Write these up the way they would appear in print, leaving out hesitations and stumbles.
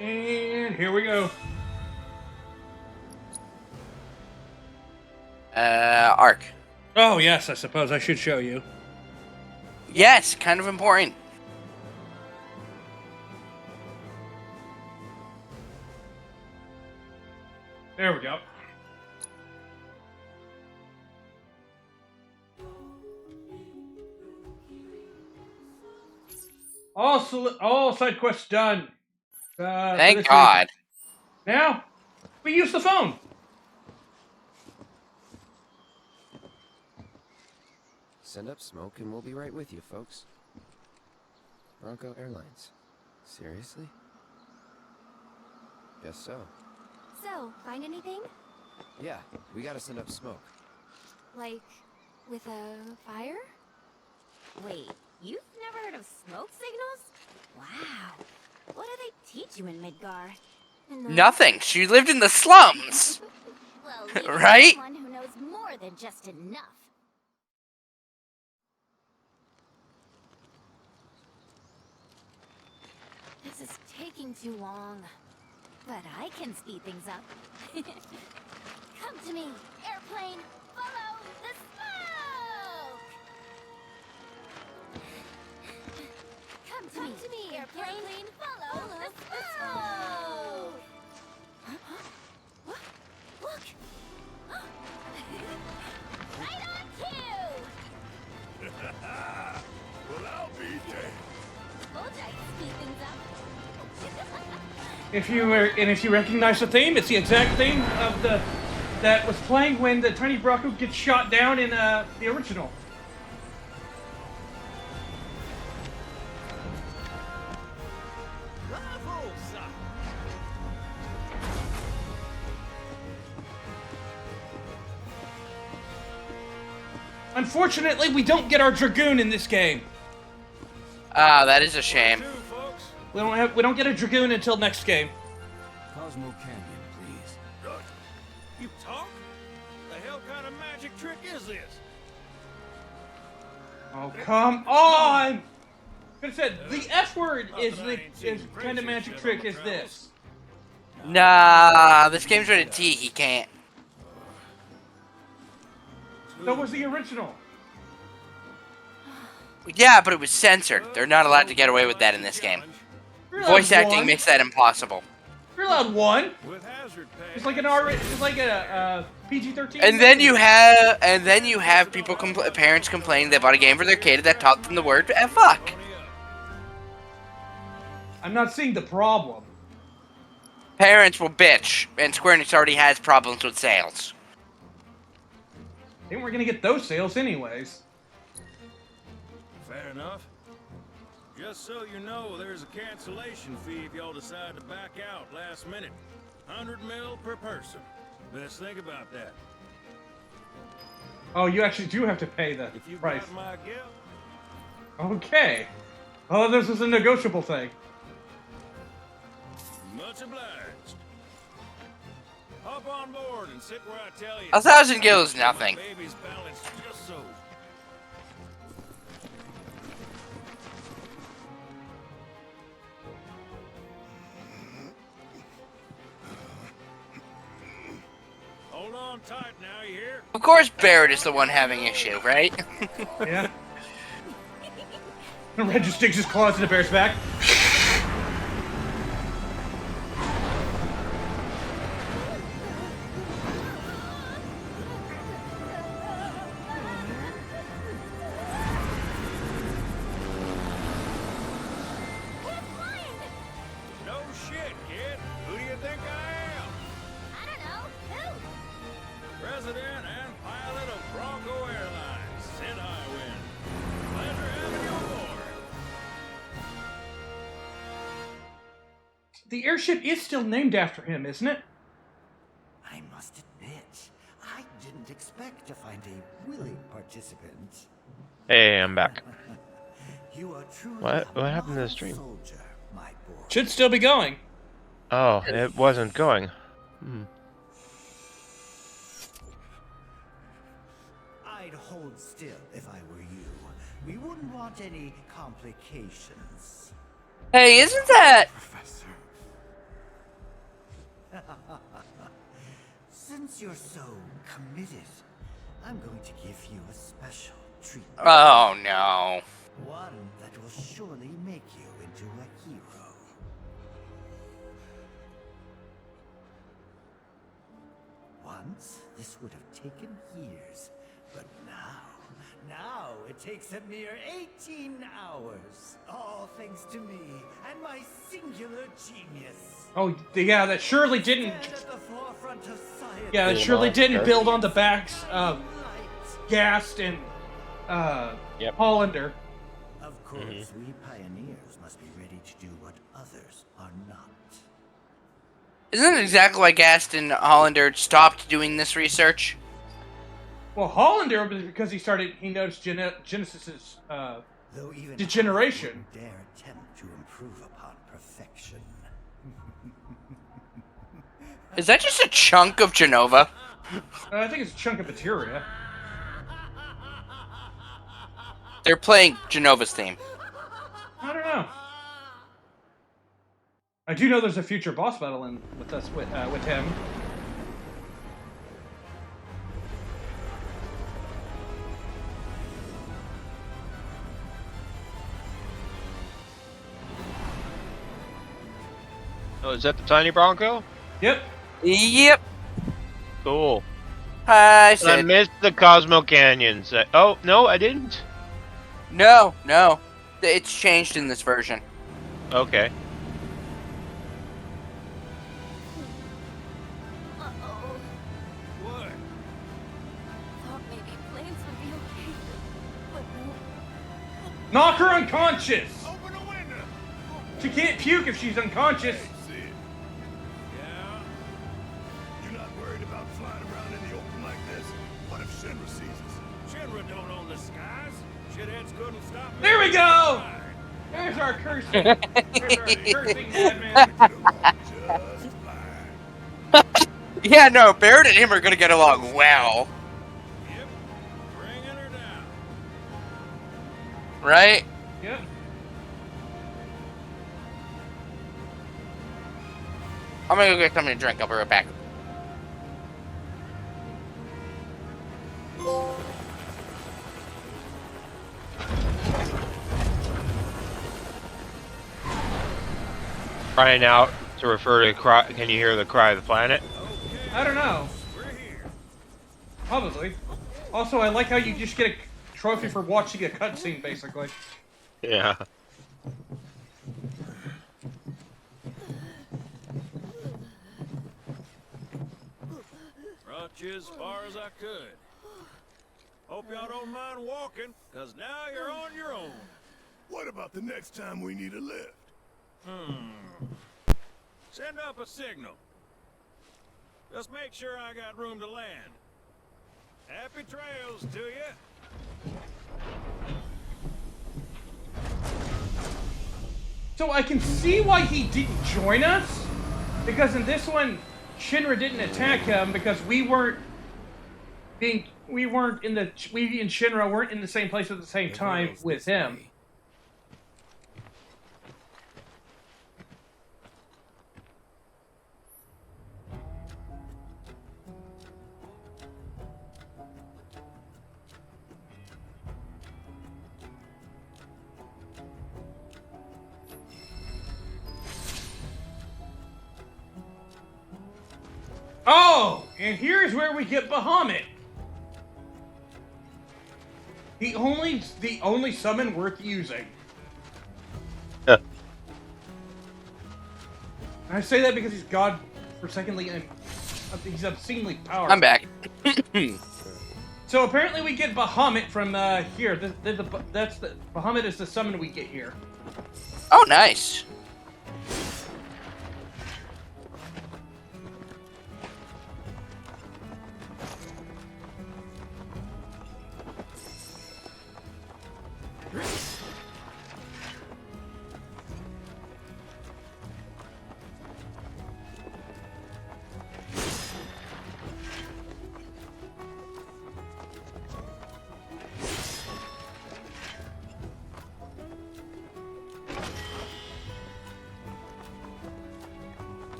And here we go. Arc. Oh, yes, I suppose I should show you. Yes, kind of important. There we go. All side quests done. Thank God. Now, we use the phone. Send up smoke and we'll be right with you, folks. Bronco Airlines. Seriously? Guess so. So, find anything? Yeah, we gotta send up smoke. Like, with a fire? Wait, you've never heard of smoke signals? Wow. What do they teach you in Midgar? Nothing. She lived in the slums. Well, right? Someone who knows more than just enough. This is taking too long. But I can speed things up. Come to me, airplane! Follow the smoke! Come to me, airplane! Follow the smoke! Look! Right on cue! Well, I'll be dead. Told you I'd speed things up. If you recognize the theme, it's the exact theme of that was playing when the tiny Bronco gets shot down in the original. Bravo, son. Unfortunately, we don't get our Dragoon in this game. Ah, that is a shame. Two, folks. We don't get a Dragoon until next game. Cosmo Canyon, please. Good. You talk? The hell kind of magic trick is this? Oh, come on! Could have said the F word is the kind of magic trick is this. Nah, this game's rated T. He can't. So was the original. Yeah, but it was censored. They're not allowed to get away with that in this game. You're allowed Voice acting one. makes that impossible. You're allowed one. With hazard pay. It's like an R. It's like a PG-13. And then you have people, parents complaining they bought a game for their kid that taught them the word fuck. I'm not seeing the problem. Parents will bitch, and Square Enix already has problems with sales. They weren't gonna get those sales anyways. Fair enough. Just so you know, there's a cancellation fee if y'all decide to back out last minute. 100 mil per person. Best think about that. Oh, you actually do have to pay the If you price. got my gift, Okay. Oh, this is a negotiable thing. much obliged. Hop on board and sit where I tell you. 1,000 gil is nothing. Baby's balanced just so. Hold on tight now, you hear? Of course Barrett is the one having issue, right? Yeah. Red just sticks his claws in the bear's back. No shit, kid. Who do you think I am? I don't know. Who? President and pilot of Bronco Airlines, Sid Highwind. Pleasure having you aboard. The airship is still named after him, isn't it? I must admit, I didn't expect to find a willing participant. Hey, I'm back. You are truly What a happened to the model stream? soldier, my boy. Should still be going. Oh, it wasn't going. Hmm. I'd hold still if I were you. We wouldn't want any complications. Hey, isn't that... Professor, Since you're so committed, I'm going to give you a special treatment. Oh no. One that will surely make you into a hero. Once, this would have taken years, but now it takes a mere 18 hours. All thanks to me and my singular genius. Oh, yeah, that surely didn't. Stand at the forefront of science. Yeah, that Cool surely didn't monster. build on the backs of Light. Gast and Yep. Hollander. Of course, we pioneers must be ready to do what others are not. Isn't it exactly why Gaston Hollander stopped doing this research? Well, Hollander was because he noticed Genesis's Though even degeneration. I dare attempt to improve upon perfection. Is that just a chunk of Genova? I think it's a chunk of materia. They're playing Genova's theme. I don't know. I do know there's a future boss battle with him. Oh, is that the tiny Bronco? Yep. Yep. Cool. I And I said missed the Cosmo Canyons. Oh, no, I didn't. no. It's changed in this version. Okay. Uh-oh. What? Thought maybe planes would be okay. But no. Knock her unconscious! Open the window! She can't puke if she's unconscious. See it. Yeah? You're not worried about flying around in the open like this? What if Shinra sees us? Shinra don't own the skies. Shitheads couldn't stop me. There we go! There's our cursing. There's our cursing madman. Just fine. Yeah, no, Barrett and him are gonna get along well, Yep. Bringing her down. right? Yep. I'm gonna go get something to drink. I'll be right back. Crying out to refer to cry. Can you hear the cry of the planet? I don't know. We're here. Probably. Also, I like how you just get a trophy for watching a cutscene, basically. Yeah. Brought you as far as I could. Hope y'all don't mind walking, cause now you're on your own. What about the next time we need a lift? Send up a signal. Just make sure I got room to land. Happy trails to you. So I can see why he didn't join us, because in this one, Shinra didn't attack him because we and Shinra weren't in the same place at the same time with him. Oh, and here's where we get Bahamut. The only summon worth using. I say that because he's God-forsakingly and he's obscenely powerful. I'm back. So apparently we get Bahamut from here. Bahamut is the summon we get here. Oh, nice.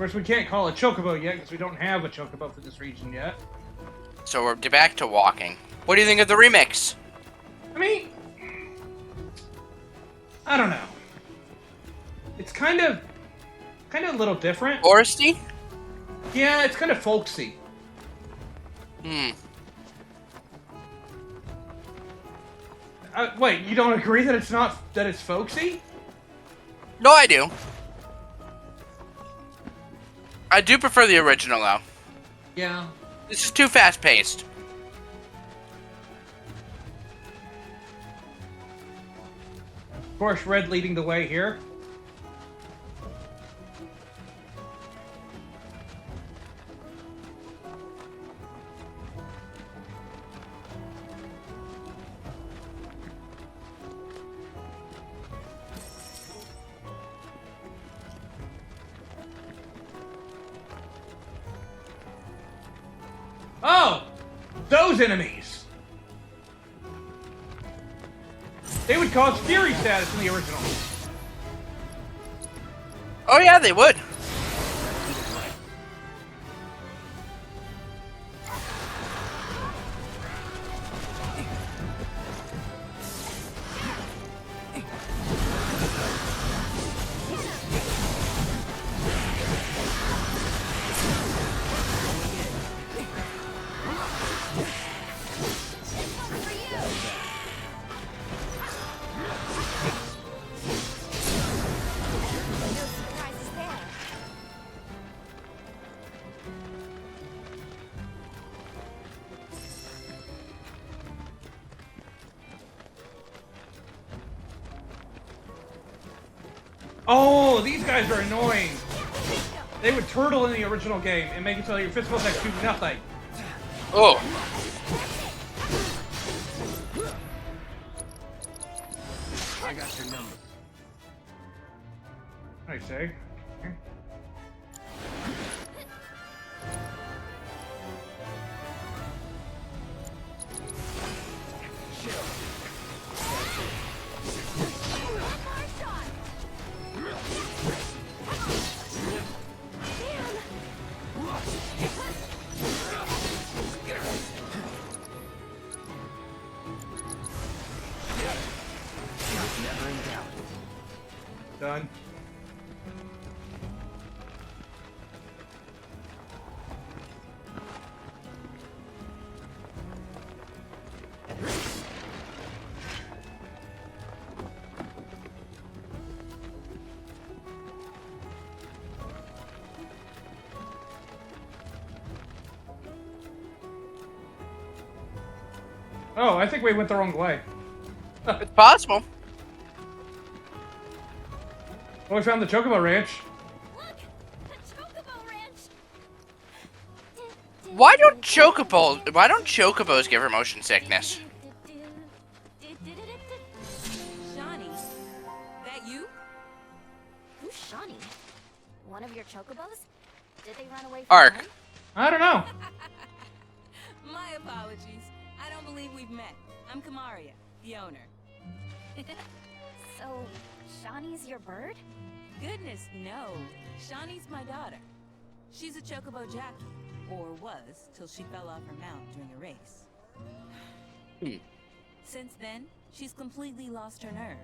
course, we can't call it chocobo yet because we don't have a chocobo for this region yet. So we're back to walking. What do you think of the remix? I mean, I don't know. It's kind of a little different. Foresty? Yeah, it's kind of folksy. Wait, you don't agree that it's folksy? No, I do. I do prefer the original, though. Yeah. This is too fast-paced. Of course, Red leading the way here. Oh! Those enemies! They would cause Fury status in the original. Oh yeah, they would. No surprises there. Oh, these guys are annoying. They would turtle in the original game and make it so your physical attacks do nothing. Oh. I got your number. I say. Never in doubt. Done. Oh, I think we went the wrong way. It's possible. Oh, we found the Chocobo Ranch. Look! The Chocobo Ranch! Why don't chocobos give her motion sickness? Shawnee, that you? Who's Shawnee? One of your chocobos? Did they run away from Ark. home? I don't know. My apologies. I don't believe we've met. I'm Kamaria, the owner. So, Shawnee's your bird? Goodness, no. Shawnee's my daughter. She's a chocobo jockey, or was, till she fell off her mount during a race. Since then, she's completely lost her nerve.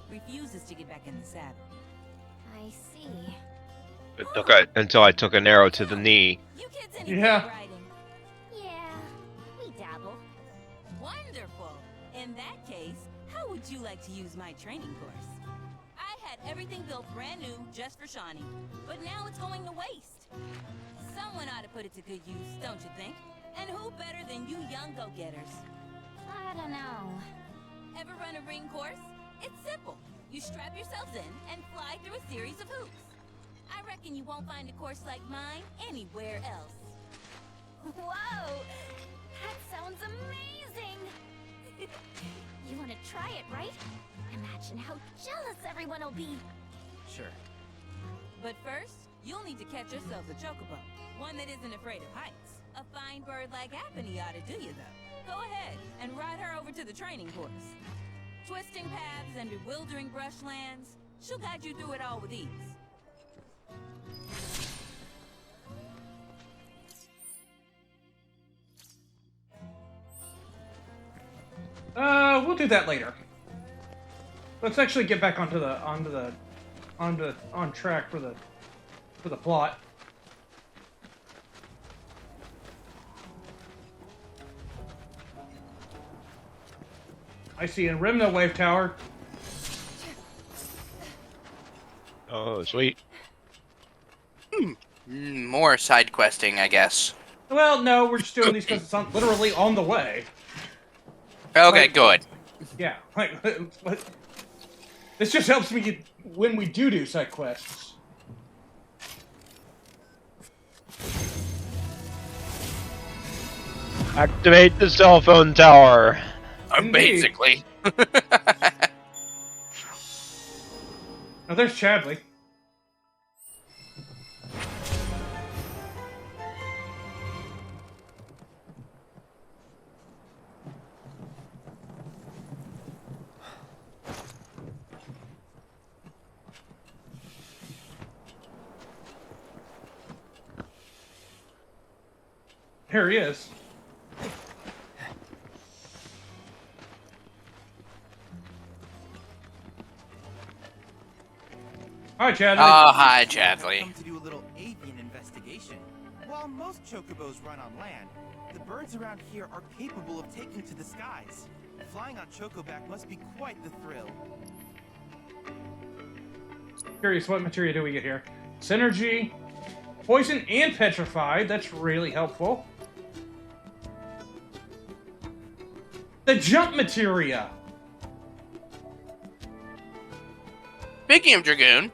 Refuses to get back in the saddle. I see. Until I took an arrow to the knee. You kids any good Yeah. at riding? Yeah, we dabble. Wonderful. In that case, how would you like to use my training course? I had everything built brand new just for Shawnee, but now it's going to waste. Someone ought to put it to good use, don't you think? And who better than you young go-getters? I don't know. Ever run a ring course? It's simple. You strap yourselves in and fly through a series of hoops. I reckon you won't find a course like mine anywhere else. Whoa! That sounds amazing! You want to try it, right? Imagine how jealous everyone will be. Sure. But first, you'll need to catch yourselves a chocobo. One that isn't afraid of heights. A fine bird like Apony ought to do you, though. Go ahead and ride her over to the training course. Twisting paths and bewildering brushlands, she'll guide you through it all with ease. we'll do that later. Let's actually get back on track for the plot. I see a Remna wave tower. Oh, sweet. More side questing, I guess. Well, no, we're just doing these because it's literally on the way. Okay, Like, good. Yeah, like this just helps me get, when we do side quests. Activate the cell phone tower. Indeed. Basically. Oh, there's Chadley. Here he is. Hi, Chadley. Oh, hi, Chadley. Come to do a little avian investigation. While most chocobos run on land, the birds around here are capable of taking to the skies. Flying on chocoback must be quite the thrill. Curious, what materia do we get here? Synergy, poison, and petrified. That's really helpful. The jump materia. Speaking of Dragoon,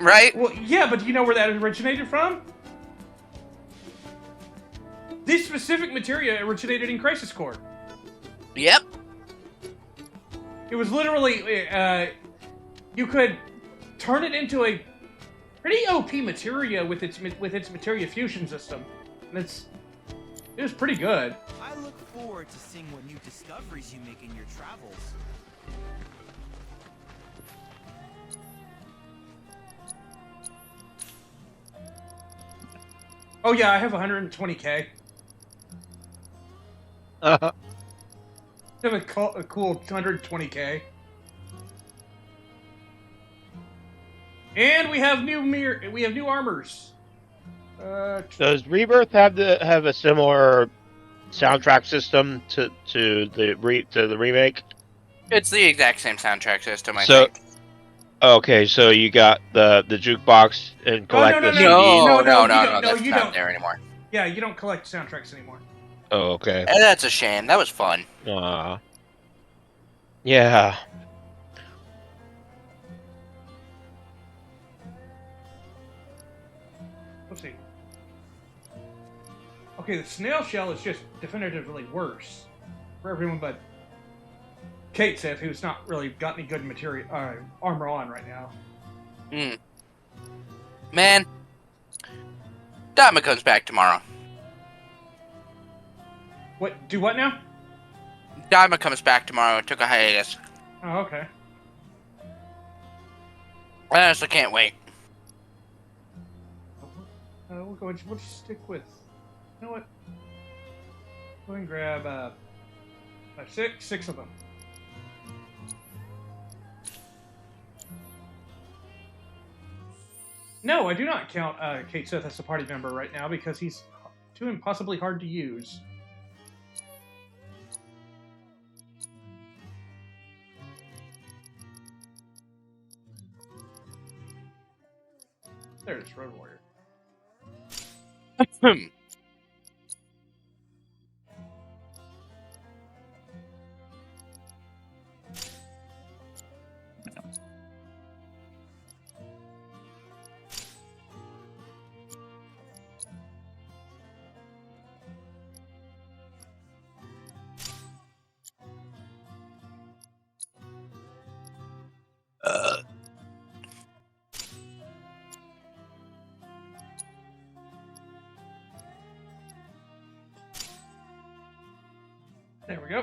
right? Well, yeah, but do you know where that originated from? This specific materia originated in Crisis Core. Yep. It was literally, you could turn it into a pretty OP materia with its materia fusion system, and it was pretty good. I look forward to seeing what new discoveries you make in your travels. Oh yeah, I have 120k. I have a cool 120k. And we have new armors. Does Rebirth have a similar soundtrack system to the remake? It's the exact same soundtrack system, I So, think. okay, so you got the jukebox and collect the CDs. No, that's you not don't. there anymore. Yeah, you don't collect soundtracks anymore. Oh, okay. And that's a shame. That was fun. Yeah. Let's see. Okay, the snail shell is just definitively worse for everyone but Kate said, who's not really got any good material armor on right now. Man, Dama comes back tomorrow. What? Do what now? Dama comes back tomorrow. It took a hiatus. Oh, okay. I honestly can't wait. We'll just stick with. You know what? Go and grab six of them. No, I do not count Kate Seth as a party member right now because he's too impossibly hard to use. There's Road Warrior. There we go.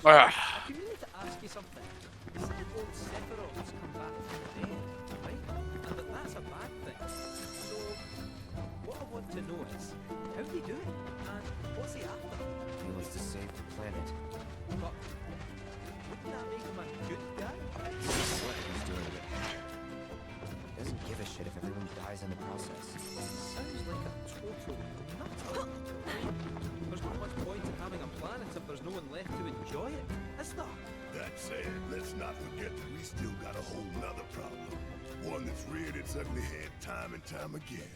Ugh. I came in to ask you something. You said old Sephiroth's come back from the dead, right? But that's a bad thing. So, what I want to know is, how's he doing? And what's he after? He wants to save the planet. But, wouldn't that make him a good guy? What he's doing it. Doesn't give a shit if everyone dies in the process. Sounds like a total nutter. There's not much point in having a planet if there's no one left to enjoy it, is there? That said, let's not forget that we still got a whole nother problem. One that's reared its ugly head time and time again.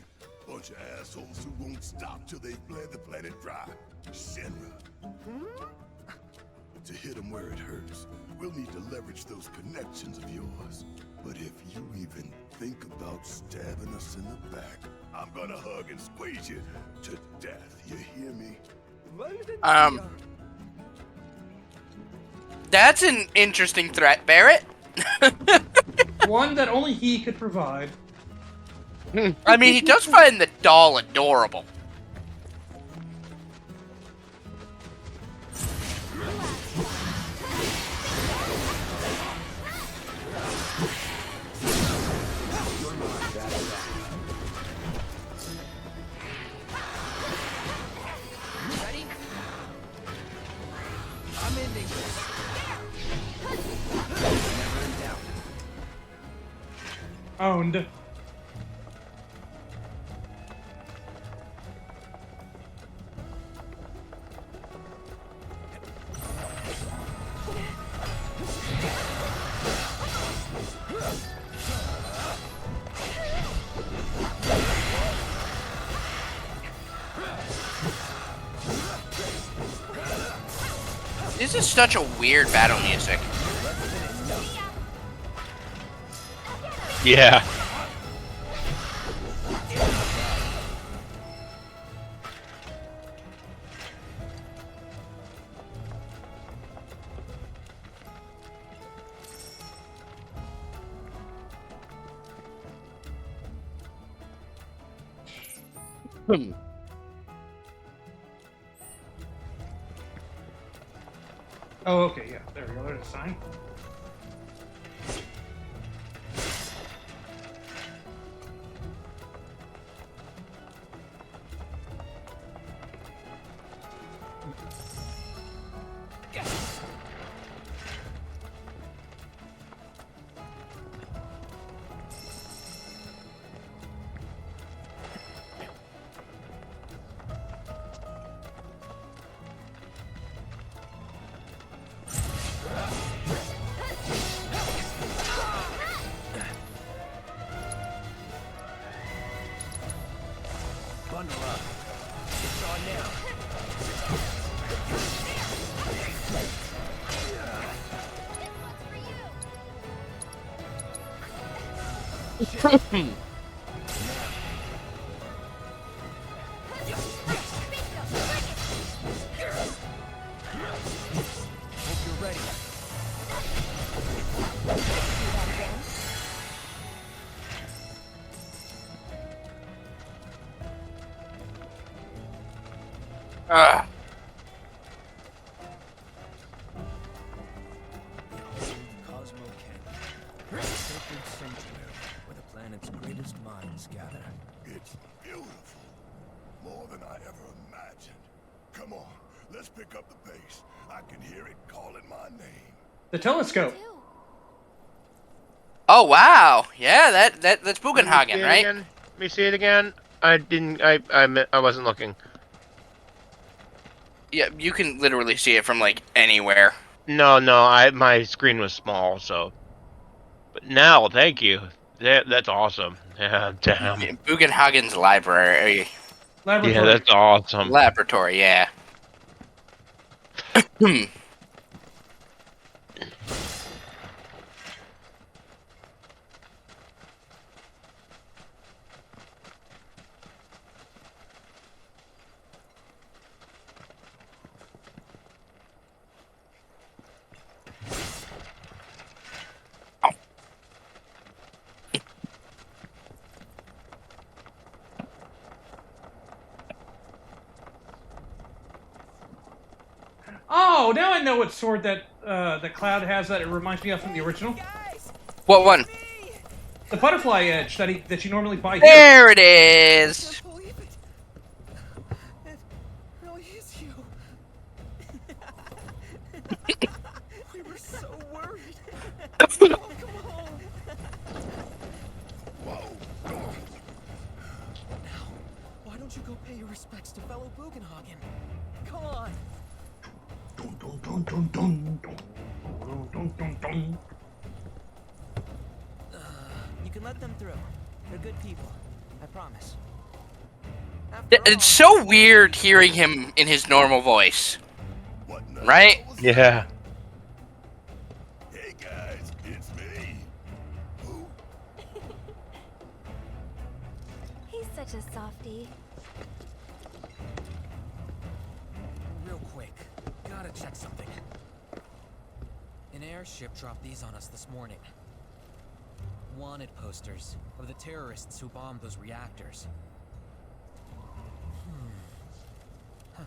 Bunch of assholes who won't stop till they've bled the planet dry. Shinra. To hit them where it hurts, we'll need to leverage those connections of yours. But if you even think about stabbing us in the back, I'm gonna hug and squeeze you to death. You hear me? That's an interesting threat, Barrett. One that only he could provide. I mean, he does find the doll adorable. Owned. This is such a weird battle music. Yeah. Oh, okay, yeah. There we go. There's a sign. Bundle up. It's on now. Hope you're ready. Ugh. Cosmo Canyon, sacred sanctuary where the planet's greatest minds gather. It's beautiful. More than I ever imagined. Come on, let's pick up the pace. I can hear it calling my name. The telescope. Oh wow, yeah, that's Let me see Bugenhagen, it right? again. Let me see it again. I didn't. I wasn't looking. Yeah, you can literally see it from like anywhere. No. My screen was small, so. But now, thank you. That's awesome. Yeah, damn. Bugenhagen's library. Laboratory. Yeah, that's awesome. Laboratory, yeah. Hmm. Oh, now I know what sword that the Cloud has that it reminds me of from the original. What one? The butterfly edge that you normally buy here. There it is. really is you. We were so worried. Come home. Now, why don't you go pay your respects to fellow Bugenhagen? Come on. Dun, dun, dun, dun, dun, dun, dun, dun, dun. You can let them through. They're good people. I promise. It's so weird hearing him in his normal voice. Right? Yeah. Hey guys, it's me. Who? He's such a softie. Real quick, gotta check something. An airship dropped these on us this morning. Wanted posters of the terrorists who bombed those reactors. Huh.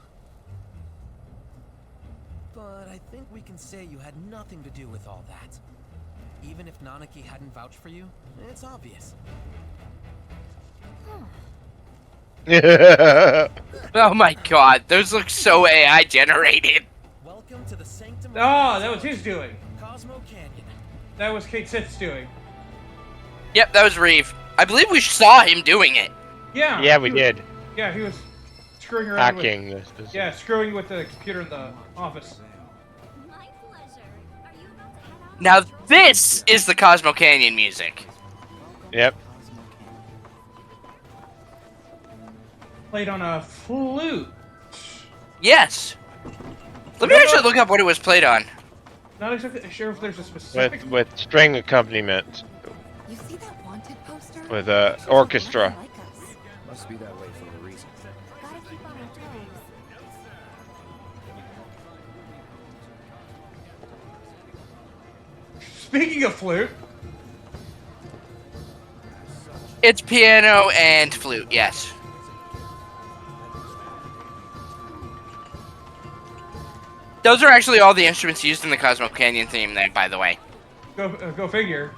But I think we can say you had nothing to do with all that. Even if Nanaki hadn't vouched for you, it's obvious. Oh my god, those look so AI generated. Welcome to the Sanctum. Oh, that was his doing. Cosmo Canyon. That was Kate Sith's doing. Yep, that was Reeve. I believe we saw him doing it. Yeah. Yeah, we did. Yeah, he was screwing around Hacking with. this. Yeah, screwing with the computer in the office. My pleasure. Are you about to head out? Now this is the Cosmo Canyon music. Yep. Played on a flute. Yes. Let me actually look up what it was played on. Not exactly sure if there's a specific. With string accompaniment, You see that wanted poster? with orchestra. Like us. Must be that way for a reason. Gotta keep on our toes. Speaking of flute, It's piano and flute, yes. Those are actually all the instruments used in the Cosmo Canyon theme there, by the way. go figure.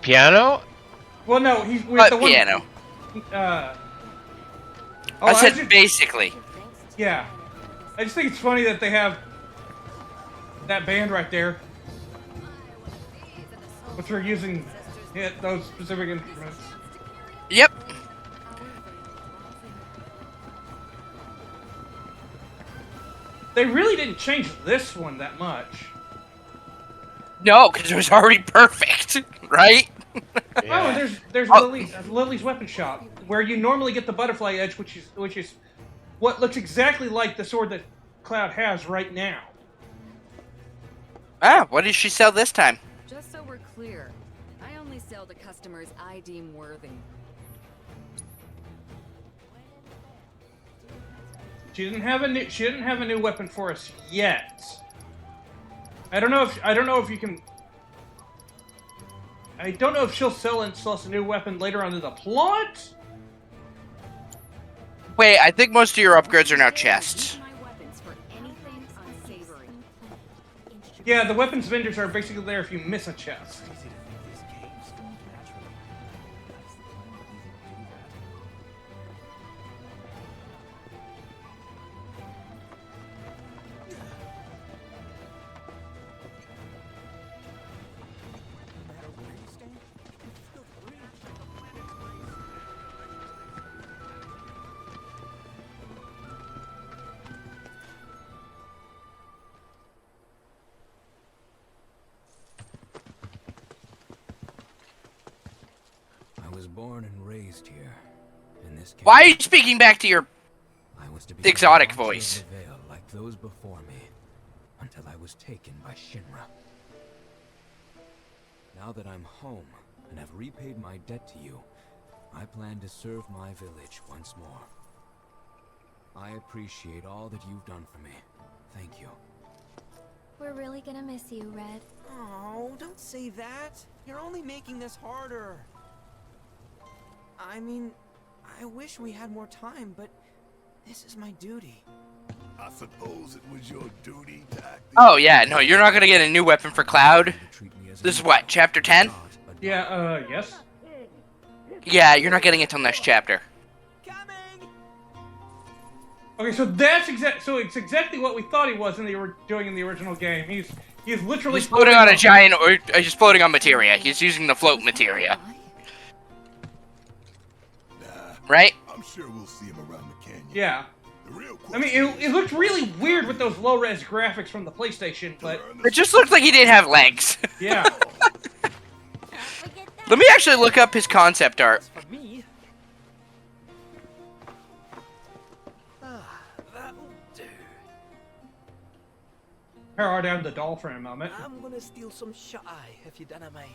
Piano? Well, no, he's with the one. Piano. Oh, I said basically. Yeah. I just think it's funny that they have that band right there, which are using those specific instruments. Yep. They really didn't change this one that much. No, because it was already perfect, right? Oh, and there's Lily's weapon shop, where you normally get the butterfly edge, which is what looks exactly like the sword that Cloud has right now. Ah, what did she sell this time? Just so we're clear, I only sell to customers I deem worthy. She didn't have a new weapon for us yet. I don't know if you can. I don't know if she'll sell us a new weapon later on in the plot. Wait, I think most of your upgrades are now chests. Yeah, the weapons vendors are basically there if you miss a chest. I was born and raised here. In this Why are you speaking back to your I was to be exotic a watcher of voice? the Veil like those before me, until I was taken by Shinra. Now that I'm home and have repaid my debt to you, I plan to serve my village once more. I appreciate all that you've done for me. Thank you. We're really gonna miss you, Red. Oh, don't say that. You're only making this harder. I mean, I wish we had more time, but this is my duty. I suppose it was your duty to act. Oh yeah, no, you're not gonna get a new weapon for Cloud. This is what, chapter 10? Yeah, yes. Yeah, you're not getting it till next chapter. Okay, so it's exactly what we thought he was doing in the original game. He's literally He's floating on a giant, or he's floating on materia. He's using the float materia. Right? I'm sure we'll see him around the canyon. Yeah. The real I mean, it looked really weird with those low-res graphics from the PlayStation, but it just looked like he didn't have legs. yeah. Let me actually look up his concept art. For me. That'll do. Power down the doll for a moment. I'm gonna steal some shot-eye, if you don't mind.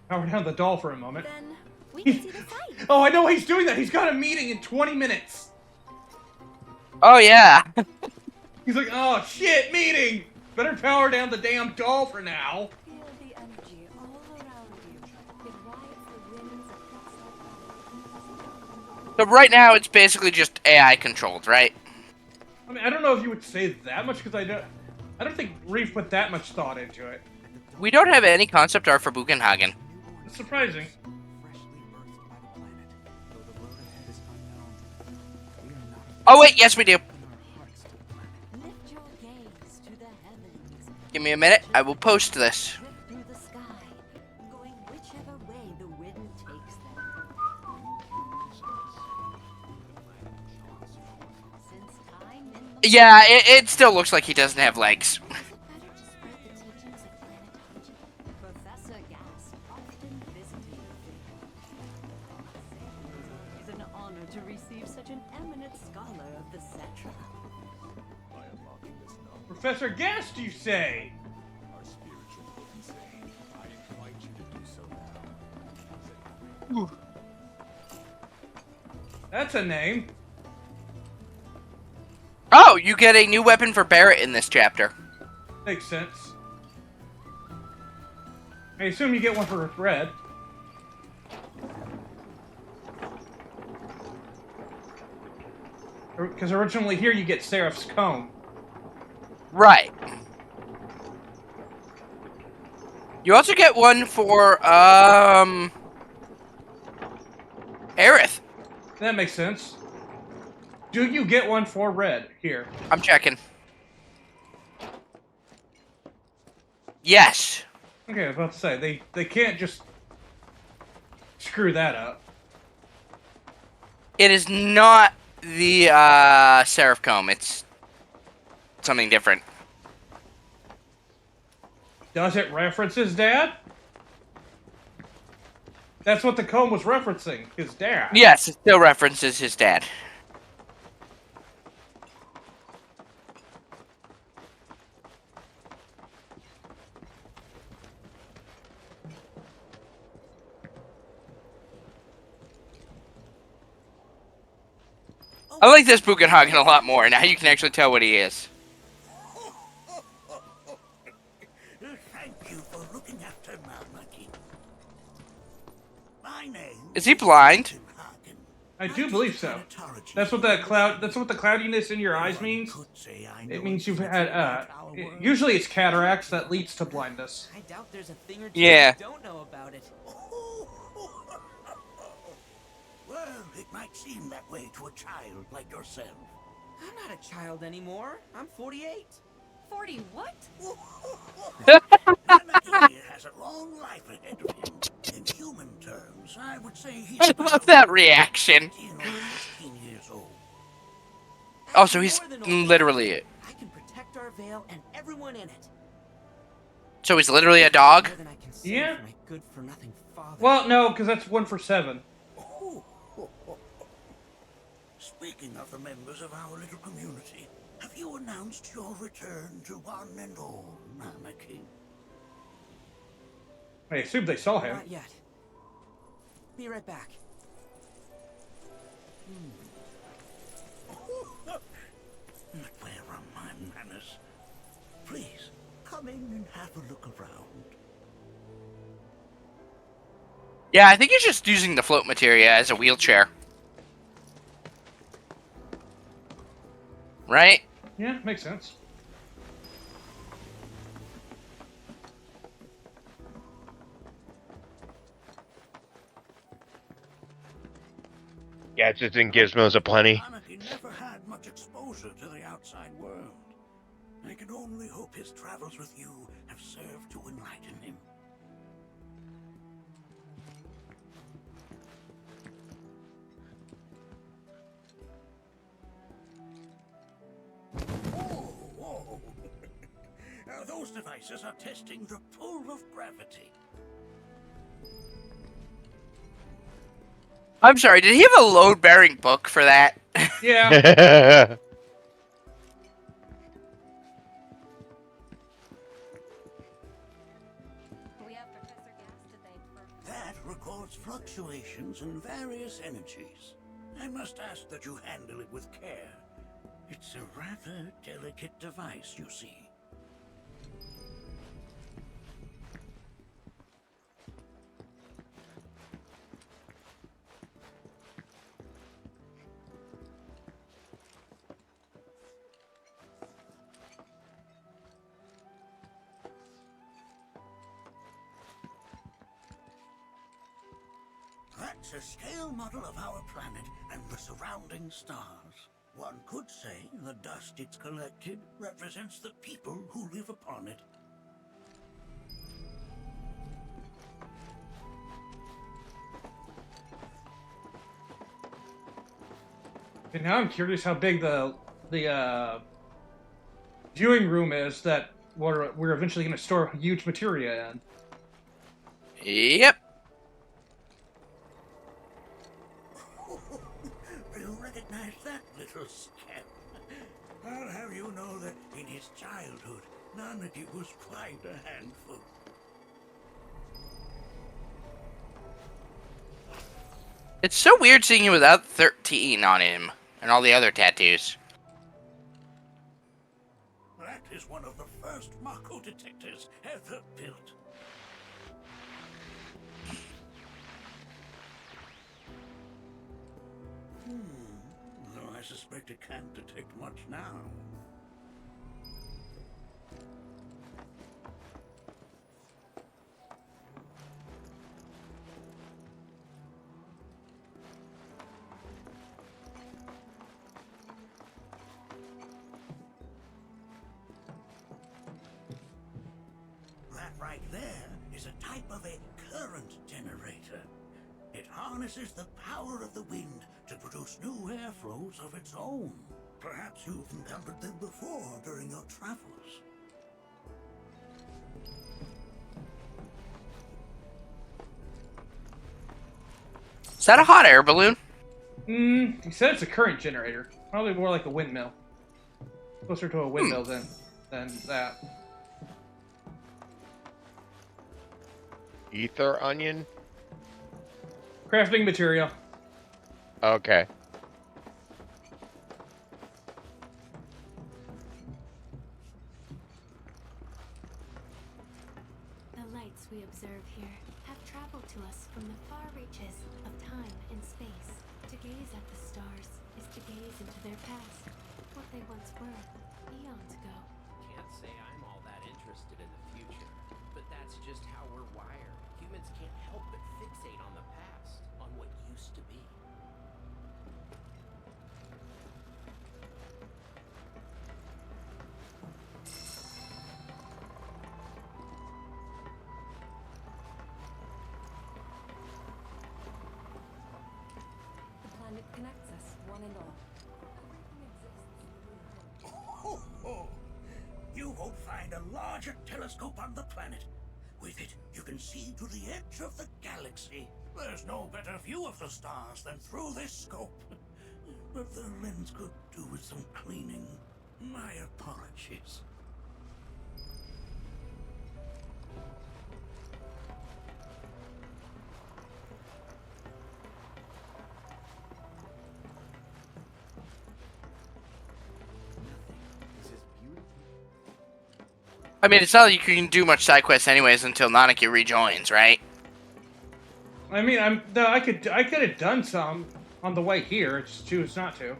Power down the doll for a moment. Then we can see the fight. Oh, I know he's doing that. He's got a meeting in 20 minutes. Oh yeah. He's like, oh shit, meeting. Better power down the damn doll for now. Feel the energy all around you. It rides the winds across So right now it's basically just AI controlled, right? I mean, I don't know if you would say that much because I don't think Reeve put that much thought into it. We don't have any concept art for Bugenhagen. It's surprising. Oh wait, yes we do. Lift your gaze to the heavens. Give me a minute, I will post this. Drift through the sky, going whichever way the wind takes them. Since time in Yeah, it still looks like he doesn't have legs. Better to spread the teachings of planetology. Professor Gas often visiting the It is an honor to receive such an eminent scholar of the Cetra. Professor Guest, you say? Our spiritual potency. I invite you to do so now. That's a name. Oh, you get a new weapon for Barrett in this chapter. Makes sense. I assume you get one for Red. Because originally here you get Seraph's Comb. Right. You also get one for, Aerith. That makes sense. Do you get one for Red here? I'm checking. Yes. Okay, I was about to say, they can't just screw that up. It is not the, Seraph Comb. It's something different. Does it reference his dad? That's what the comb was referencing, his dad. Yes, it still references his dad. I like this Bugenhagen a lot more. Now you can actually tell what he is. Thank you for looking after Malmaki. My name Is he blind? I do believe so. That's what the cloudiness in your eyes means. It means you've had usually it's cataracts that leads to blindness. I doubt there's a thing or two Yeah. you don't know about it. Well, it might seem that way to a child like yourself. I'm not a child anymore. I'm 48. 40 what? Malmaki has a long life ahead of him. In human terms, I would say he's I love that reaction. 15 or 16 years old. Oh, so he's literally it. I can protect our veil and everyone in it. So he's literally a dog? More than I can say Yeah. for my good-for-nothing father. Well, no, because that's 1 for 7. Speaking of the members of our little community, have you announced your return to one and all, Malmaki? I assume they saw him. Not yet. Be right back. Where are my manners? Please, come in and have a look around. Yeah, I think he's just using the float materia as a wheelchair. Right? Yeah, makes sense. Gadgets and gizmos aplenty. Malmaki never had much exposure to the outside world. I can only hope his travels with you have served to enlighten him. Whoa. Those devices are testing the pull of gravity. I'm sorry, did he have a load-bearing book for that? Yeah. We have Professor Gas to thank for... That records fluctuations in various energies. I must ask that you handle it with care. It's a rather delicate device, you see. That's a scale model of our planet and the surrounding stars. One could say the dust it's collected represents the people who live upon it. And now I'm curious how big the viewing room is that we're eventually going to store huge materia in. Yep. You recognize that little scamp? I'll have you know that in his childhood, Nanaki was quite a handful. It's so weird seeing him without 13 on him and all the other tattoos. That is one of the first Mako detectors ever built. Though I suspect it can't detect much now. That right there is a type of a current generator. It harnesses the power of the wind to produce new airflows of its own. Perhaps you've encountered them before during your travels. Is that a hot air balloon? He said it's a current generator. Probably more like a windmill. Closer to a windmill than that. Ether onion? Crafting material. Okay. The lights we observe here have traveled to us from the far reaches of time and space. To gaze at the stars is to gaze into their past, what they once were, eons ago. Can't say I'm all that interested in the future, but that's just how we're wired. Humans can't help but fixate on the past, on what used to be. The planet connects us, one and all. Everything exists through it. Ho, ho. You won't find a larger telescope on the planet. With it, you can see to the edge of the galaxy. There's no better view of the stars than through this scope. But the lens could do with some cleaning. My apologies. I mean, it's not like you can do much side quests anyways until Nanaki rejoins, right? I mean, I could have done some on the way here. It's choose not to.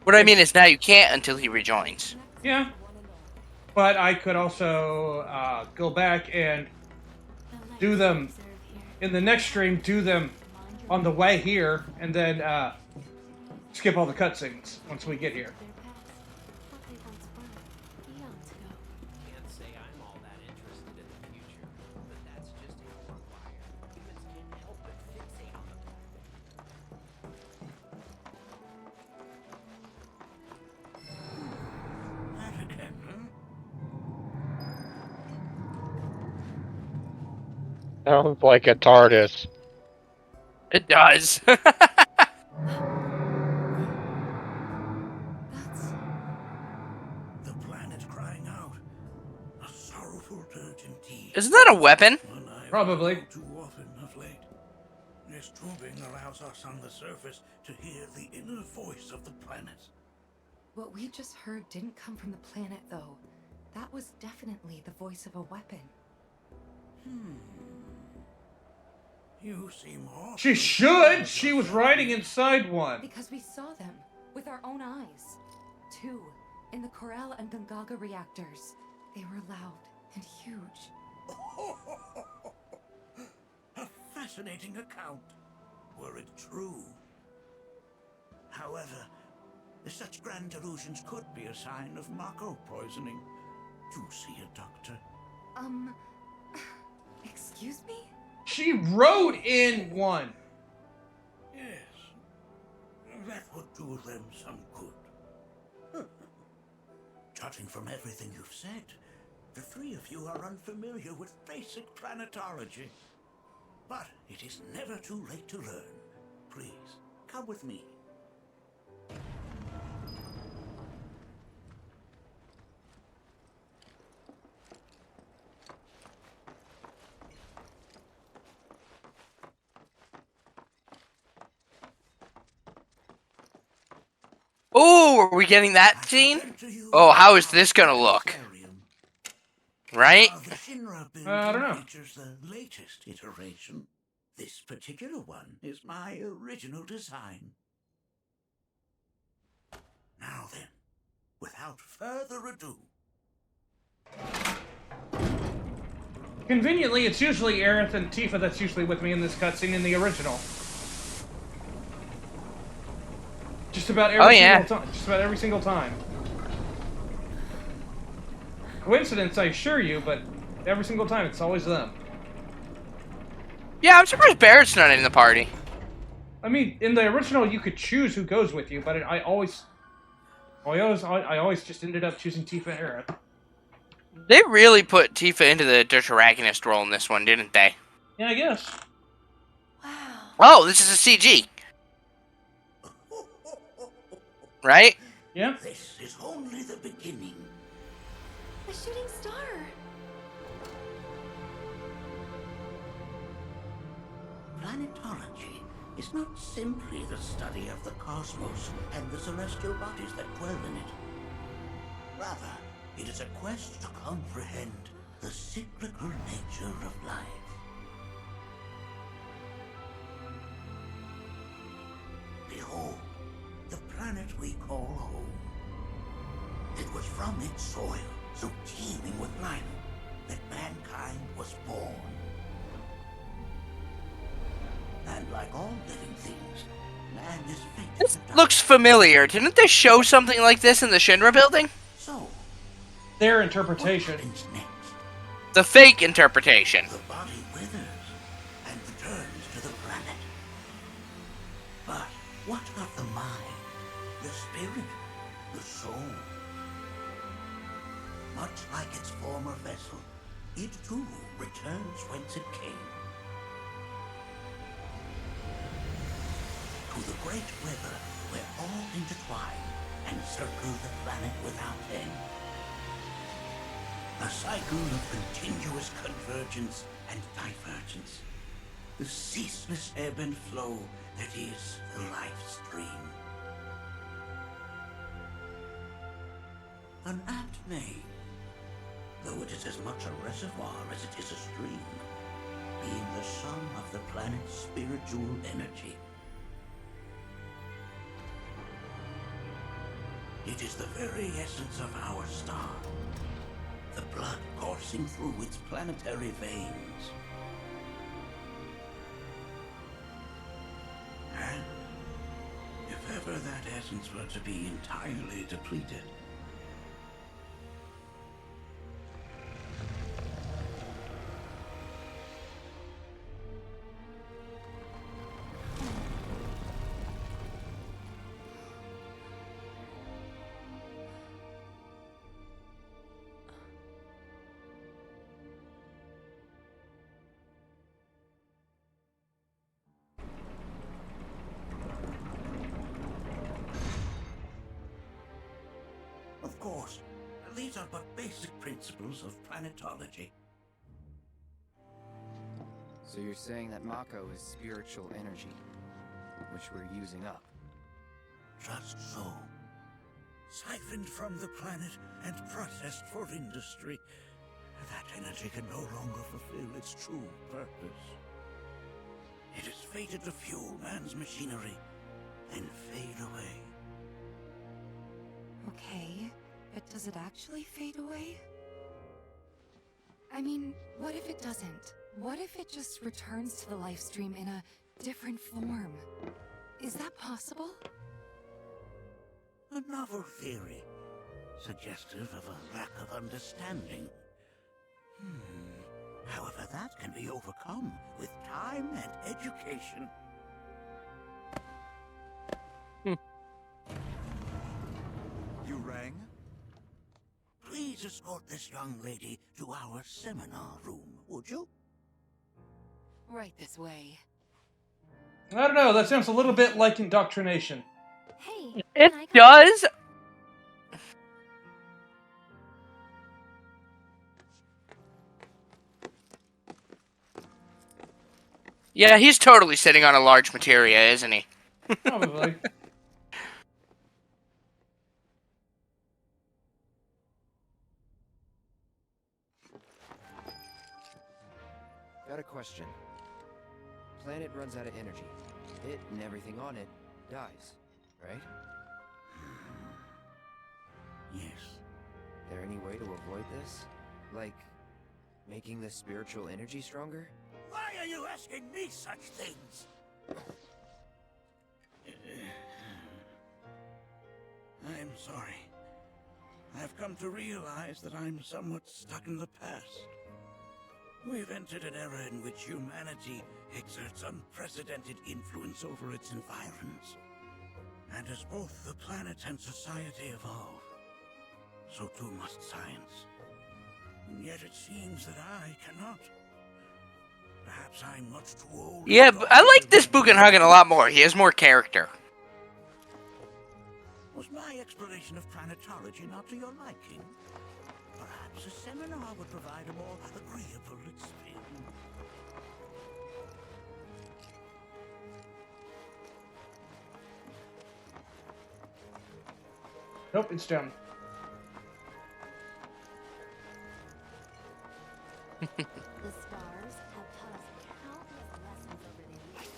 What I mean is now you can't until he rejoins. Yeah. But I could also go back and do them in the next stream. Do them on the way here, and then skip all the cutscenes once we get here. Can't say I'm all that interested in the future, but that's just how we're wired. Humans can't help but fixate on the past. That again, huh? Sounds like a TARDIS. It does. The planet crying out. A sorrowful dirge indeed. Isn't that a weapon? One I've Probably. heard too often of late. This tubing allows us on the surface to hear the inner voice of the planet. What we just heard didn't come from the planet, though. That was definitely the voice of a weapon. You seem awful. She should. She was riding inside one. Because we saw them with our own eyes. Two, in the Corel and Gungaga reactors. They were loud and huge. A fascinating account, were it true. However, such grand delusions could be a sign of Mako poisoning. Do see a doctor. Excuse me? She rode in one. Yes, that would do them some good. Judging from everything you've said, the three of you are unfamiliar with basic planetology. But it is never too late to learn. Please, come with me. Oh, are we getting that scene? Oh, how is this gonna look? Right? The Shinra I don't building know. features the latest iteration. This particular one is my original design. Now then, without further ado, Conveniently, it's usually Aerith and Tifa that's usually with me in this cutscene in the original. Just about every single time. Just about every single time. Coincidence, I assure you, but every single time it's always them. Yeah, I'm surprised Barrett's not in the party. I mean, in the original, you could choose who goes with you, but I always just ended up choosing Tifa and Aerith. They really put Tifa into the protagonist role in this one, didn't they? Yeah, I guess. Oh, this is a CG. Right? Yeah. This is only the beginning. A shooting star. Planetology is not simply the study of the cosmos and the celestial bodies that dwell in it. Rather, it is a quest to comprehend the cyclical nature of life. Behold, the planet we call home. It was from its soil, so teeming with life, that mankind was born. And like all living things, man is fated This to die. looks familiar. Didn't they show something like this in the Shinra building? So, Their interpretation. what happens next? The fake interpretation. The body withers and returns to the planet. But what of the mind, the spirit, the soul? Much like its former vessel, it too returns whence it came. To the great river where all intertwine and circle the planet without end. A cycle of continuous convergence and divergence. The ceaseless ebb and flow that is the life stream. An apt name, though it is as much a reservoir as it is a stream, being the sum of the planet's spiritual energy. It is the very essence of our star, the blood coursing through its planetary veins. And if ever that essence were to be entirely depleted, of course, these are but basic principles of planetology. So you're saying that Mako is spiritual energy, which we're using up? Just so. Siphoned from the planet and processed for industry, that energy can no longer fulfill its true purpose. It is fated to fuel man's machinery and fade away. Okay, but does it actually fade away? I mean, what if it doesn't? What if it just returns to the life stream in a different form? Is that possible? A novel theory, suggestive of a lack of understanding. However, that can be overcome with time and education. You rang? Please escort this young lady to our seminar room, would you? Right this way. I don't know, that sounds a little bit like indoctrination. Hey, It can I come? does. Yeah, he's totally sitting on a large materia, isn't he? Probably. got a question. Planet runs out of energy. It and everything on it dies, right? Yes. There any way to avoid this? Like, making the spiritual energy stronger? Why are you asking me such things? I'm sorry. I've come to realize that I'm somewhat stuck in the past. We've entered an era in which humanity exerts unprecedented influence over its environs. And as both the planet and society evolve, so too must science. And yet it seems that I cannot. Perhaps I'm much too old. Yeah, but I like this Bugenhagen a lot more. He has more character. Was my exploration of planetology not to your liking? Perhaps a seminar would provide a more agreeable experience. Nope, it's down. The stars have taught us countless lessons over the years.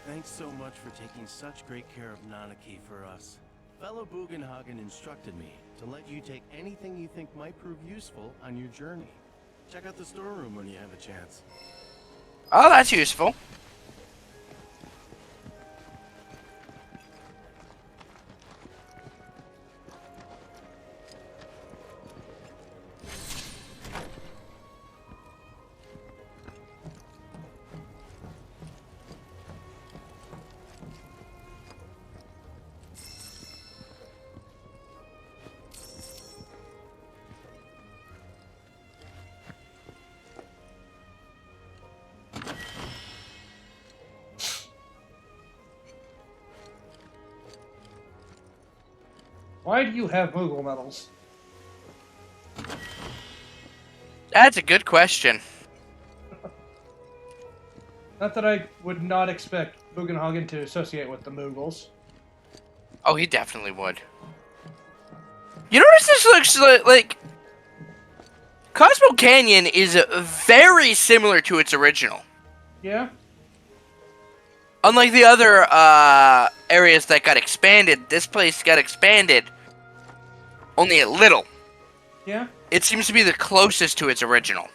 Thanks so much for taking such great care of Nanaki for us. Fellow Bugenhagen instructed me to let you take anything you think might prove useful on your journey. Check out the storeroom when you have a chance. Oh, that's useful. Why do you have Moogle medals? That's a good question. Not that I would not expect Bugenhagen to associate with the Moogles. Oh, he definitely would. You notice this looks like Cosmo Canyon is very similar to its original. Yeah? Unlike the other areas that got expanded, this place got expanded only a little. Yeah? It seems to be the closest to its original.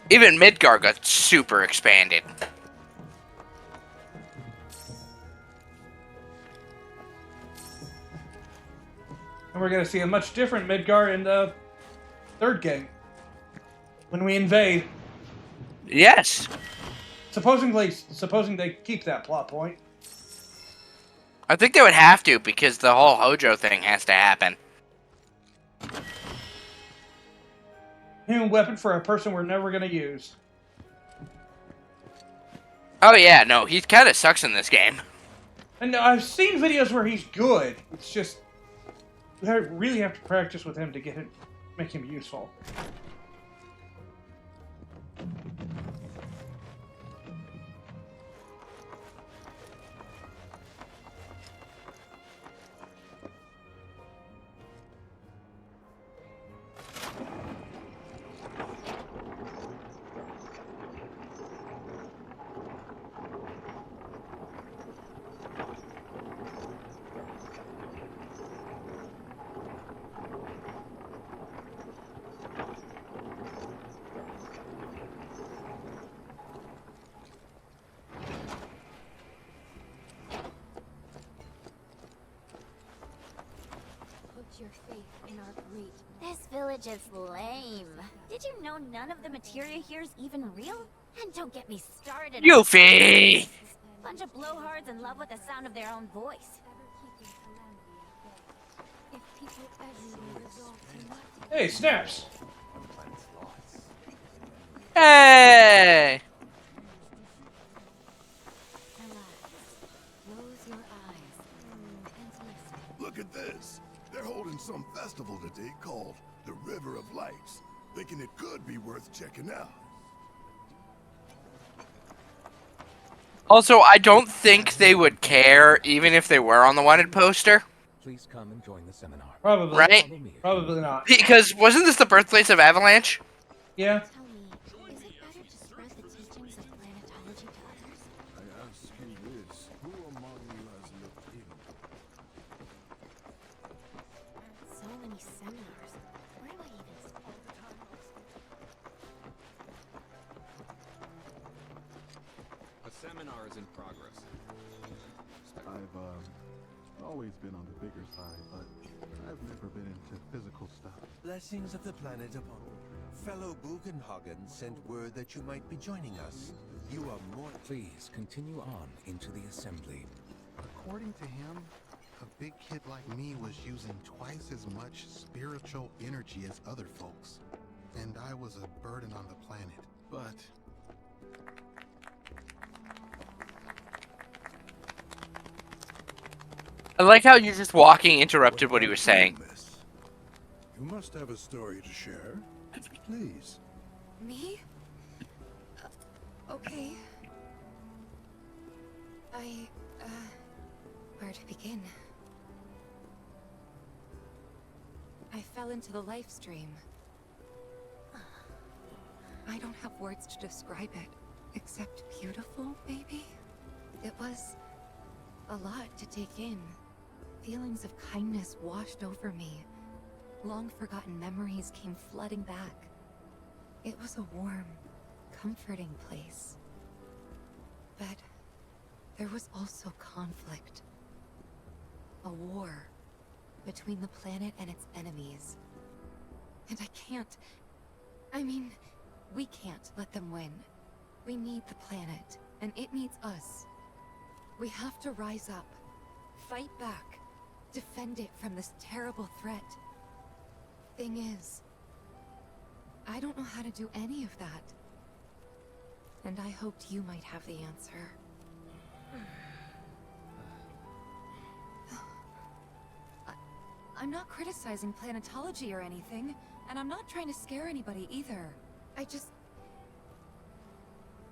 Even Midgar got super expanded. And we're going to see a much different Midgar in the third game. When we invade. Yes. Supposing they keep that plot point. I think they would have to, because the whole Hojo thing has to happen. New weapon for a person we're never going to use. Oh yeah, no, he kind of sucks in this game. And I've seen videos where he's good. It's just you really have to practice with him to make him useful. Your faith in our great. This village is lame. Did you know none of the materia here is even real? And don't get me started. Yuffie! Bunch of blowhards in love with the sound of their own voice. Hey, Snaps! Close your eyes and listen. Look at this. They're holding some festival today called the River of Lights. Thinking it could be worth checking out. Also, I don't think they would care even if they were on the wanted poster. Please come and join the seminar. Probably. Right? Probably not. Because wasn't this the birthplace of Avalanche? Yeah. Tell me, is it better to spread the teachings of planetology to others? I ask you this. Who among you has looked in? So many seminars. Where do I even start? A seminar is in progress. I've always been on the bigger side, but I've never been into physical stuff. Blessings of the planet upon you. Fellow Bugenhagen sent word that you might be joining us. You are more... Please continue on into the assembly. According to him, a big kid like me was using twice as much spiritual energy as other folks. And I was a burden on the planet. But I like how you just walking interrupted what he was saying. You must have a story to share. Please. Me? Okay. Where to begin? I fell into the life stream. I don't have words to describe it, except beautiful, maybe? It was a lot to take in. Feelings of kindness washed over me. Long forgotten memories came flooding back. It was a warm, comforting place. But there was also conflict. A war between the planet and its enemies. And we can't let them win. We need the planet, and it needs us. We have to rise up, fight back, defend it from this terrible threat. Thing is, I don't know how to do any of that. And I hoped you might have the answer. I'm not criticizing planetology or anything, and I'm not trying to scare anybody either. I just...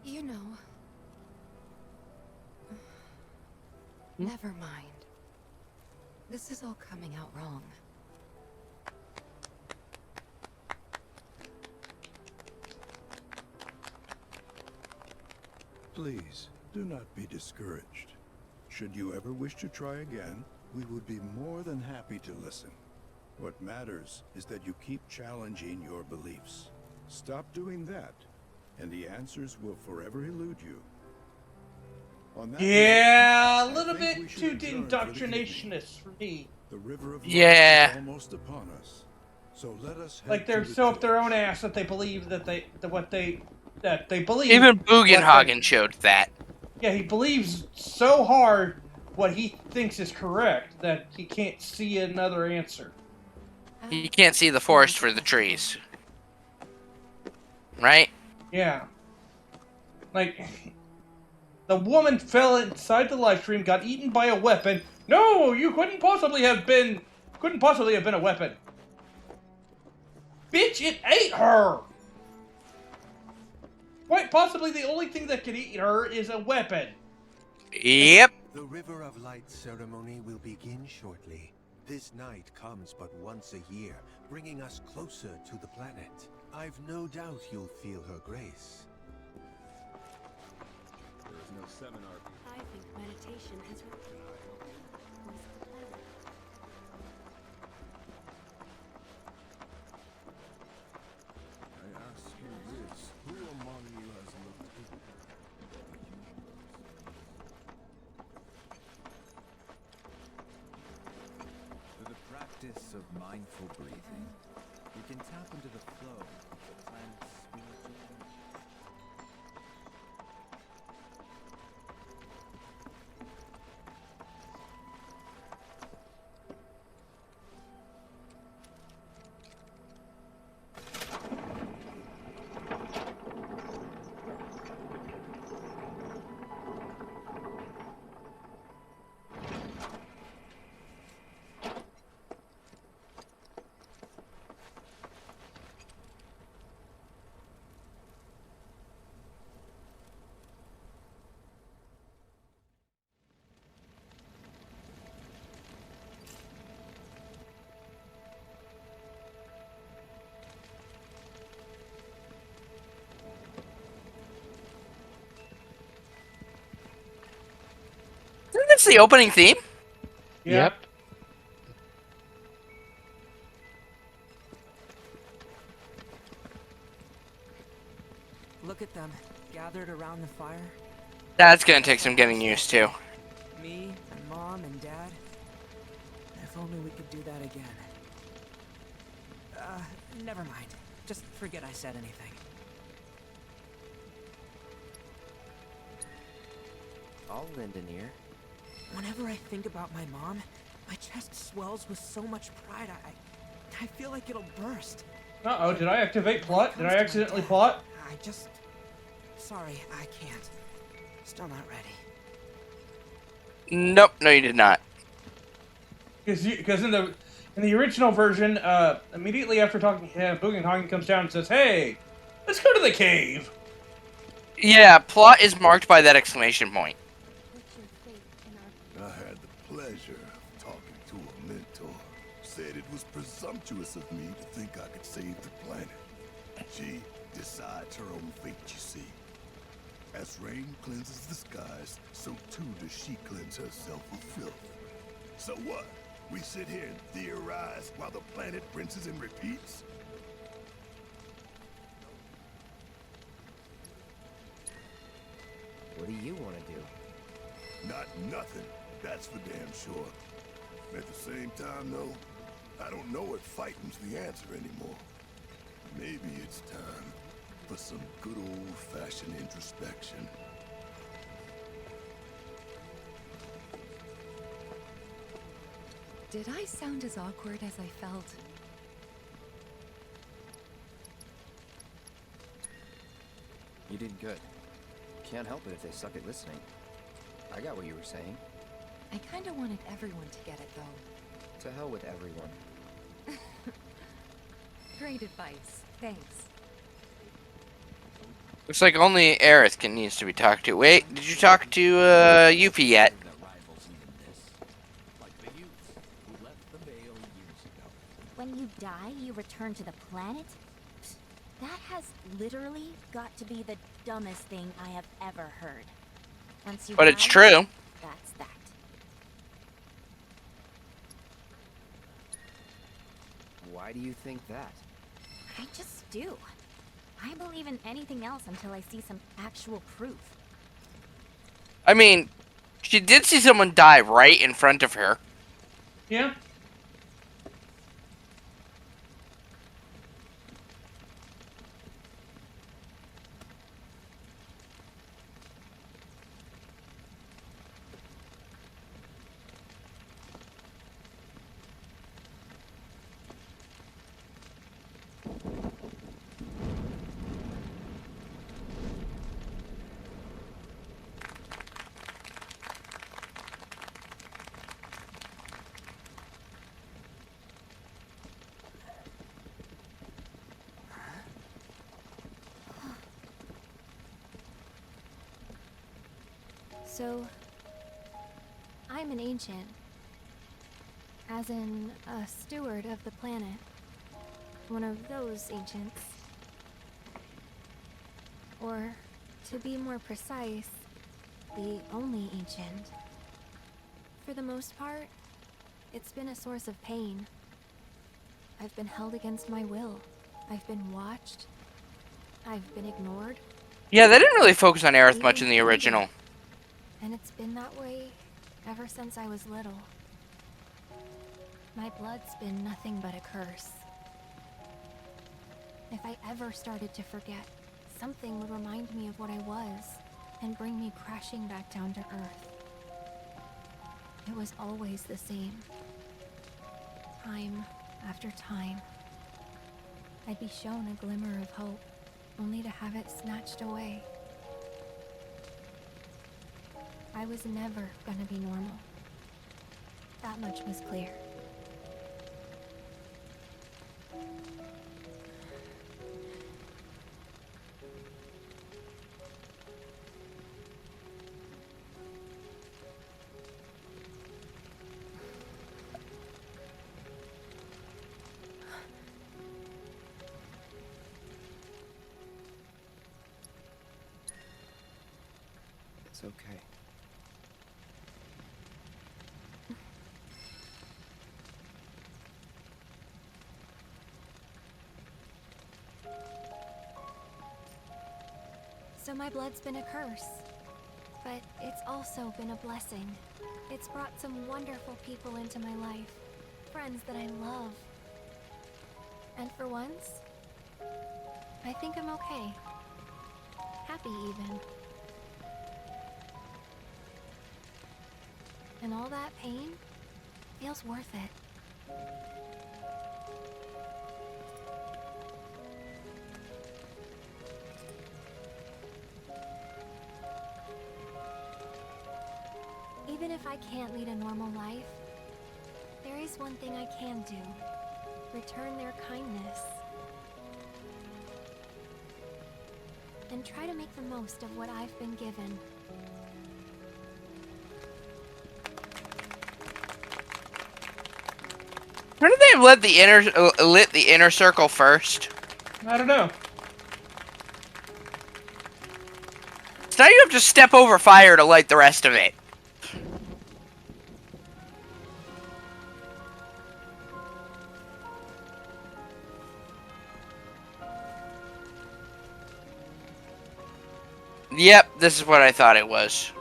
You know... Never mind. This is all coming out wrong. Please, do not be discouraged. Should you ever wish to try again, we would be more than happy to listen. What matters is that you keep challenging your beliefs. Stop doing that, and the answers will forever elude you. On that Yeah, note, a little I think we bit should too adjourn for the evening. indoctrinationist for me. The river of life Yeah. is almost upon us. So let us head Like they're to the so up their church. own ass that they believe that they believe. Even what Bugenhagen showed that. Yeah, he believes so hard what he thinks is correct that he can't see another answer. You can't see the forest for the trees. Right? Yeah. Like, the woman fell inside the live stream, got eaten by a weapon. No, you couldn't possibly have been a weapon. Bitch, it ate her! Quite possibly the only thing that could eat her is a weapon. Yep. The River of Light ceremony will begin shortly. This night comes but once a year, bringing us closer to the planet. I've no doubt you'll feel her grace. There is no seminar. I think meditation has I ask you this, who among you has looked in? With the practice of mindful breathing, we can tap into the flow of the planet's spiritual energy. this the opening theme? Yeah. Yep. Look at them, gathered around the fire. That's gonna take some getting used to. Me, and Mom, and Dad. If only we could do that again. Never mind. Just forget I said anything. I'll lend an ear. Whenever I think about my mom, my chest swells with so much pride, I feel like it'll burst. Uh-oh, did I activate plot? Did I accidentally plot? I just... Sorry, I can't. Still not ready. Nope, no you did not. Because in the original version, immediately after talking to him, Bugenhagen comes down and says, "Hey, let's go to the cave." Yeah, plot is marked by that exclamation point. I had the pleasure of talking to a mentor. Said it was presumptuous of me to think I could save the planet. She decides her own fate, you see. As rain cleanses the skies, so too does she cleanse herself of filth. So what? We sit here and theorize while the planet rinses and repeats? What do you want to do? Not nothing, that's for damn sure. At the same time, though, I don't know if fighting's the answer anymore. Maybe it's time for some good old-fashioned introspection. Did I sound as awkward as I felt? You did good. Can't help it if they suck at listening. I got what you were saying. I kinda wanted everyone to get it, though. To hell with everyone. Great advice. Thanks. Looks like only Aerith needs to be talked to. Wait, did you talk to Yuppie yet? When you die, you return to the planet? That has literally got to be the dumbest thing I have ever heard. Once you But die, it's true. That's that. Why do you think that? I just do. I believe in anything else until I see some actual proof. I mean, she did see someone die right in front of her. Yeah. So, I'm an ancient. As in, a steward of the planet. One of those ancients. Or, to be more precise, the only ancient. For the most part, it's been a source of pain. I've been held against my will. I've been watched. I've been ignored. Yeah, they didn't really focus on Aerith much in the original. And it's been that way ever since I was little. My blood's been nothing but a curse. If I ever started to forget, something would remind me of what I was and bring me crashing back down to Earth. It was always the same. Time after time. I'd be shown a glimmer of hope, only to have it snatched away. I was never gonna be normal. That much was clear. It's okay. So my blood's been a curse. But it's also been a blessing. It's brought some wonderful people into my life. Friends that I love. And for once, I think I'm okay. Happy even. And all that pain feels worth it. Even if I can't lead a normal life, there is one thing I can do. Return their kindness. And try to make the most of what I've been given. Shouldn't they have lit the inner circle first? I don't know. So now you have to step over fire to light the rest of it. Yep, this is what I thought it was.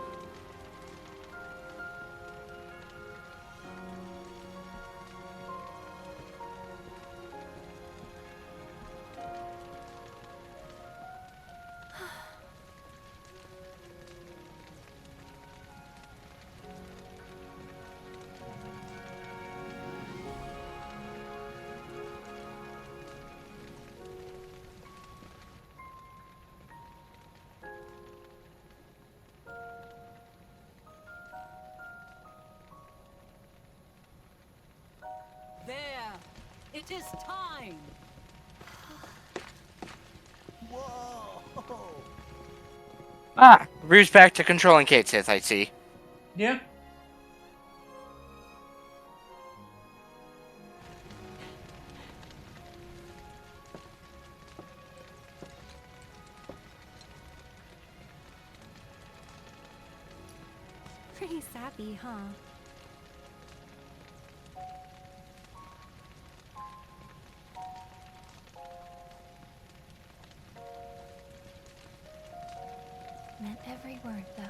There! It is time! Whoa! Ah, Rue's back to controlling Kate Sith, I see. Yeah. Pretty sappy, huh? Meant every word, though.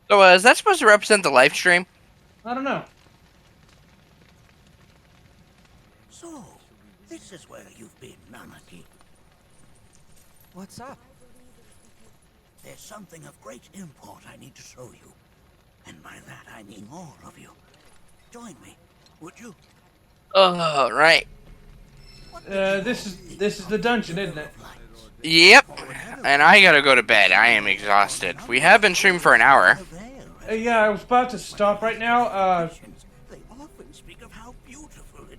So, is that supposed to represent the live stream? I don't know. So, this is where you've been, Nanaki. What's up? There's something of great import I need to show you. And by that I mean all of you. Join me, would you? Oh, right. This is the dungeon, isn't it? Yep. And I gotta go to bed. I am exhausted. We have been streaming for an hour. Yeah, I was about to stop right now.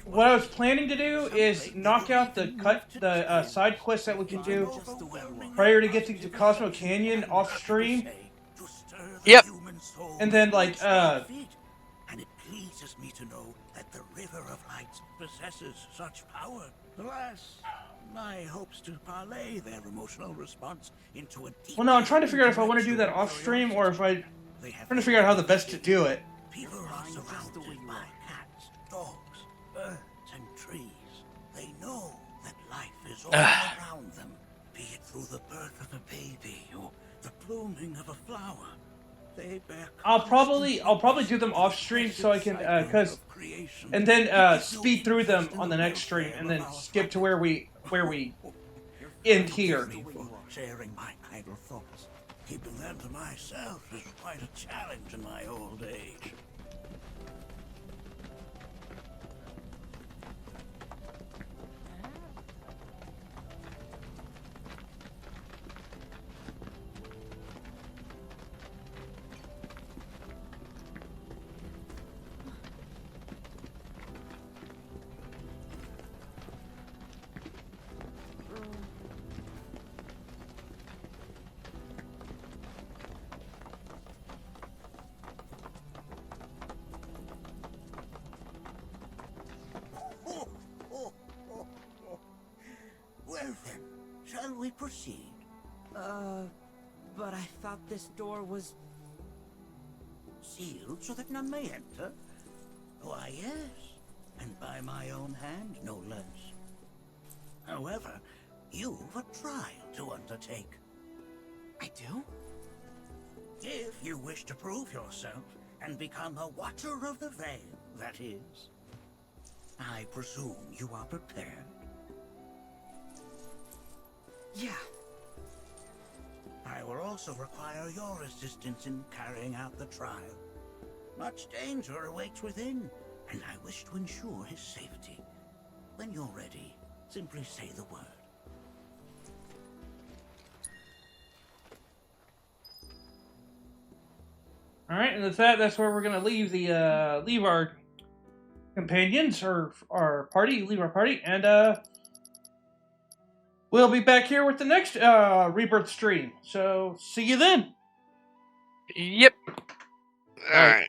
What I was planning to do is knock out the side quests that we can do prior to getting to Cosmo Canyon off stream. Yep. And then like And it pleases me to know that the River of Lights possesses such power. Alas, my hopes to parlay their emotional response into a deep. Well, no, I'm trying to figure out if I want to do that off stream or if I'm trying to figure out how the best to do it. People are surrounded by cats, dogs, birds, and trees. They know that life is all around them, be it through the birth of a baby or the blooming of a flower. They bear. I'll probably do them off stream so I can and then speed through them on the next stream and then skip to where we end here. Sharing my idle thoughts. Keeping them to myself is quite a challenge in my old age. Well then, shall we proceed? But I thought this door was... Sealed so that none may enter? Why, yes. And by my own hand, no less. However, you've a trial to undertake. I do? If you wish to prove yourself and become a Watcher of the Veil, that is. I presume you are prepared? Yeah. I will also require your assistance in carrying out the trial. Much danger awaits within, and I wish to ensure his safety. When you're ready, simply say the word. All right, and that's where we're gonna leave the leave our companions or our party, leave our party, and we'll be back here with the next Rebirth stream. So see you then. Yep. All right.